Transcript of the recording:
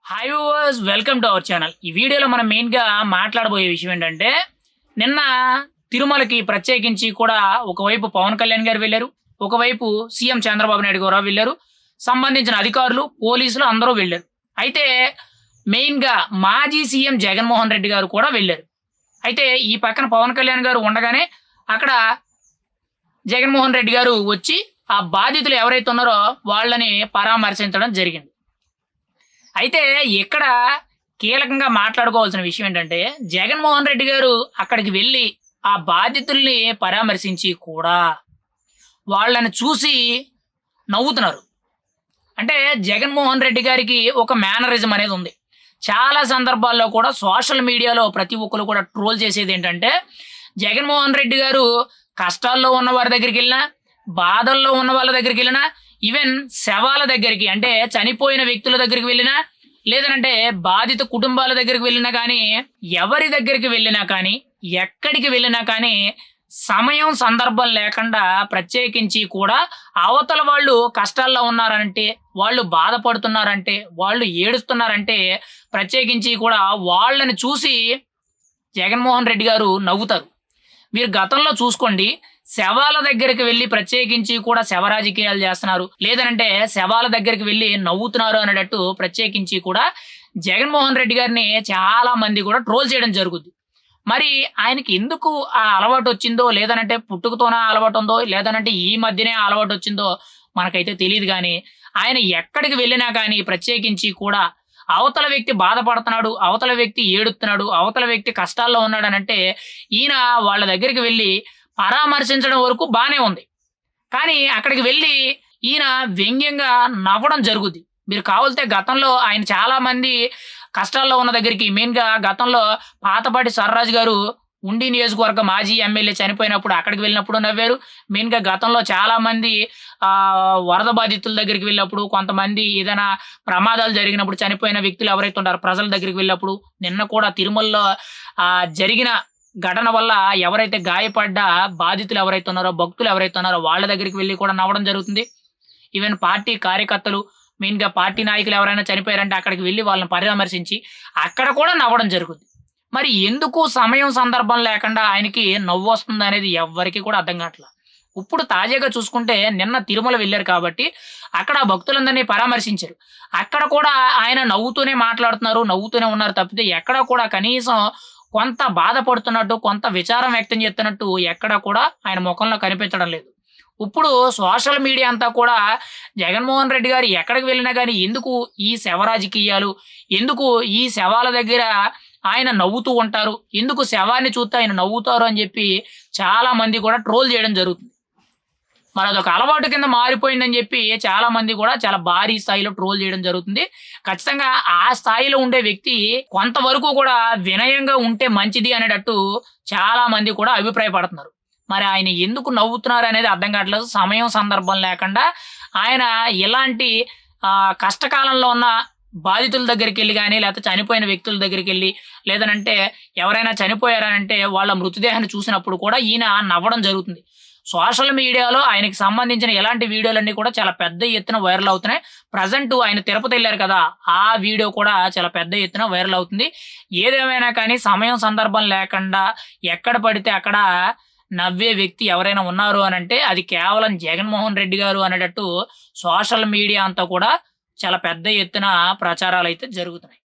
Hi viewers, welcome to our channel. ఈ వీడియోలో మనం మెయిన్‌గా మాట్లాడబోయే విషయం ఏంటంటే, నిన్న తిరుమలకి ప్రత్యేకించి కూడా ఒకవైపు పవన్ కళ్యాణ్ గారు వెళ్లారు. ఒకవైపు సీఎం చంద్రబాబు నాయుడు గారు వెళ్లారు. సంబంధించిన అధికారులు, పోలీసులు అందరూ వెళ్లారు. అయితే మెయిన్‌గా మాజీ సీఎం జగన్మోహన్ రెడ్డి గారు కూడా వెళ్లారు. అయితే ఈ పక్కన పవన్ కళ్యాణ్ గారు ఉండగానే అక్కడ జగన్మోహన్ రెడ్డి గారు వచ్చి ఆ బాధితులు ఎవరైతే ఉన్నారో వాళ్ళని పరామర్శించడం జరిగింది. అయితే ఇక్కడ కీలకంగా మాట్లాడుకోవాల్సిన విషయం ఏంటంటే, జగన్మోహన్ రెడ్డి గారు అక్కడికి వెళ్లి ఆ బాధితుల్ని పరామర్శించి కూడా వాళ్ళని చూసి నవ్వుతున్నారు. అంటే జగన్మోహన్ రెడ్డి గారికి ఒక మేనరిజం అనేది ఉంది. చాలా సందర్భాల్లో కూడా సోషల్ మీడియాలో ప్రతి ఒక్కరు కూడా ట్రోల్ చేసేదేంటంటే, జగన్మోహన్ రెడ్డి గారు కష్టాల్లో ఉన్న వారి దగ్గరికెళ్ళినా, బాధల్లో ఉన్న వాళ్ళ దగ్గరికెళ్ళినా, ఈవెన్ శవాల దగ్గరికి అంటే చనిపోయిన వ్యక్తుల దగ్గరికి వెళ్ళినా, లేదనంటే బాధిత కుటుంబాల దగ్గరికి వెళ్ళినా కానీ, ఎవరి దగ్గరికి వెళ్ళినా కానీ, ఎక్కడికి వెళ్ళినా కానీ, సమయం, సందర్భం లేకుండా ప్రత్యేకించి కూడా అవతల వాళ్ళు కష్టాల్లో ఉన్నారంటే, వాళ్ళు బాధపడుతున్నారంటే, వాళ్ళు ఏడుస్తున్నారంటే ప్రత్యేకించి కూడా వాళ్ళని చూసి జగన్మోహన్ రెడ్డి గారు నవ్వుతారు. మీరు గతంలో చూసుకోండి, శవాల దగ్గరికి వెళ్లి ప్రత్యేకించి కూడా శవ రాజకీయాలు చేస్తున్నారు. లేదనంటే శవాల దగ్గరికి వెళ్లి నవ్వుతున్నారు అనేటట్టు ప్రత్యేకించి కూడా జగన్మోహన్ రెడ్డి గారిని చాలా మంది కూడా ట్రోల్ చేయడం జరుగుద్ది. మరి ఆయనకి ఎందుకు ఆ అలవాటు వచ్చిందో, లేదనంటే పుట్టుకతోనే అలవాటు ఉందో, లేదనంటే ఈ మధ్యనే ఆ అలవాటు వచ్చిందో మనకైతే తెలీదు గానీ, ఆయన ఎక్కడికి వెళ్ళినా కానీ ప్రత్యేకించి కూడా అవతల వ్యక్తి బాధపడుతున్నాడు, అవతల వ్యక్తి ఏడుస్తున్నాడు, అవతల వ్యక్తి కష్టాల్లో ఉన్నాడనంటే ఈయన వాళ్ళ దగ్గరికి వెళ్లి పరామర్శించడం వరకు బానే ఉంది. కానీ అక్కడికి వెళ్లి ఈయన వ్యంగ్యంగా నవ్వడం జరుగుద్ది. మీరు కావాల్తే గతంలో ఆయన చాలా మంది కష్టాల్లో ఉన్న దగ్గరికి మెయిన్‌గా గతంలో పాతపాటి సర్రాజు గారు ఉండి నియోజకవర్గ మాజీ ఎమ్మెల్యే చనిపోయినప్పుడు అక్కడికి వెళ్ళినప్పుడు నవ్వారు. మెయిన్‌గా గతంలో చాలామంది వరద బాధితుల దగ్గరికి వెళ్ళినప్పుడు, కొంతమంది ఏదైనా ప్రమాదాలు జరిగినప్పుడు చనిపోయిన వ్యక్తులు ఎవరైతే ఉంటారో ప్రజల దగ్గరికి వెళ్ళినప్పుడు, నిన్న కూడా తిరుమలలో జరిగిన ఘటన వల్ల ఎవరైతే గాయపడ్డ బాధితులు ఎవరైతే ఉన్నారో, భక్తులు ఎవరైతే ఉన్నారో వాళ్ళ దగ్గరికి వెళ్లి కూడా నవ్వడం జరుగుతుంది. ఈవెన్ పార్టీ కార్యకర్తలు, మెయిన్‌గా పార్టీ నాయకులు ఎవరైనా చనిపోయారంటే అక్కడికి వెళ్లి వాళ్ళని పరామర్శించి అక్కడ కూడా నవ్వడం జరుగుద్ది. మరి ఎందుకు సమయం, సందర్భం లేకుండా ఆయనకి నవ్వొస్తుందనేది ఎవ్వరికీ కూడా అర్థం కావట్ల. ఇప్పుడు తాజాగా చూసుకుంటే నిన్న తిరుమల వెళ్లారు కాబట్టి అక్కడ భక్తులందరినీ పరామర్శించారు. అక్కడ కూడా ఆయన నవ్వుతూనే మాట్లాడుతున్నారు, నవ్వుతూనే ఉన్నారు తప్పితే ఎక్కడ కూడా కనీసం కొంత బాధపడుతున్నట్టు, కొంత విచారం వ్యక్తం చేస్తున్నట్టు ఎక్కడ కూడా ఆయన మొఖంలో కనిపించడం లేదు. ఇప్పుడు సోషల్ మీడియా అంతా కూడా జగన్మోహన్ రెడ్డి గారు ఎక్కడికి వెళ్ళినా గానీ ఎందుకు ఈ శవ రాజకీయాలు, ఎందుకు ఈ శవాల దగ్గర ఆయన నవ్వుతూ ఉంటారు, ఎందుకు శవాన్ని చూస్తే ఆయన నవ్వుతారు అని చెప్పి చాలా మంది కూడా ట్రోల్ చేయడం జరుగుతుంది. మరదొక అలవాటు కింద మారిపోయిందని జెప్పి చాలామంది గూడా చాలా భారీ స్థాయిలో ట్రోల్ జేయడం జరుగుతుంది. ఖచ్చితంగా ఆ స్థాయిలో ఉండే వ్యక్తి కొంతవరకు కూడా వినయంగా ఉంటే మంచిది అనేటట్టు చాలామంది కూడా అభిప్రాయపడుతున్నారు. మరి ఆయన ఎందుకు నవ్వుతున్నారనేది అర్థం కావట్లేదు. సమయం, సందర్భం లేకుండా ఆయన ఇలాంటి కష్టకాలంలో ఉన్న బాధితుల దగ్గరికెళ్లి గాని, లేకపోతే చనిపోయిన వ్యక్తుల దగ్గరికెళ్లి, లేదనంటే ఎవరైనా చనిపోయారనంటే వాళ్ళ మృతదేహాన్ని చూసినప్పుడు కూడా ఈయన నవ్వడం జరుగుతుంది. సోషల్ మీడియాలో ఆయనకి సంబంధించిన ఇలాంటి వీడియోలన్నీ కూడా చాలా పెద్ద ఎత్తున వైరల్ అవుతున్నాయి. ప్రెజెంట్ ఆయన తిరుపతి ఎళ్లారు కదా! ఆ వీడియో కూడా చాలా పెద్ద ఎత్తున వైరల్ అవుతుంది. ఏదేమైనా కానీ సమయం, సందర్భం లేకుండా ఎక్కడ పడితే అక్కడ నవ్వే వ్యక్తి ఎవరైనా ఉన్నారు అనంటే అది కేవలం జగన్మోహన్ రెడ్డి గారు అనేటట్టు సోషల్ మీడియా అంతా కూడా చాలా పెద్ద ఎత్తున ప్రచారాలైతే జరుగుతున్నాయి.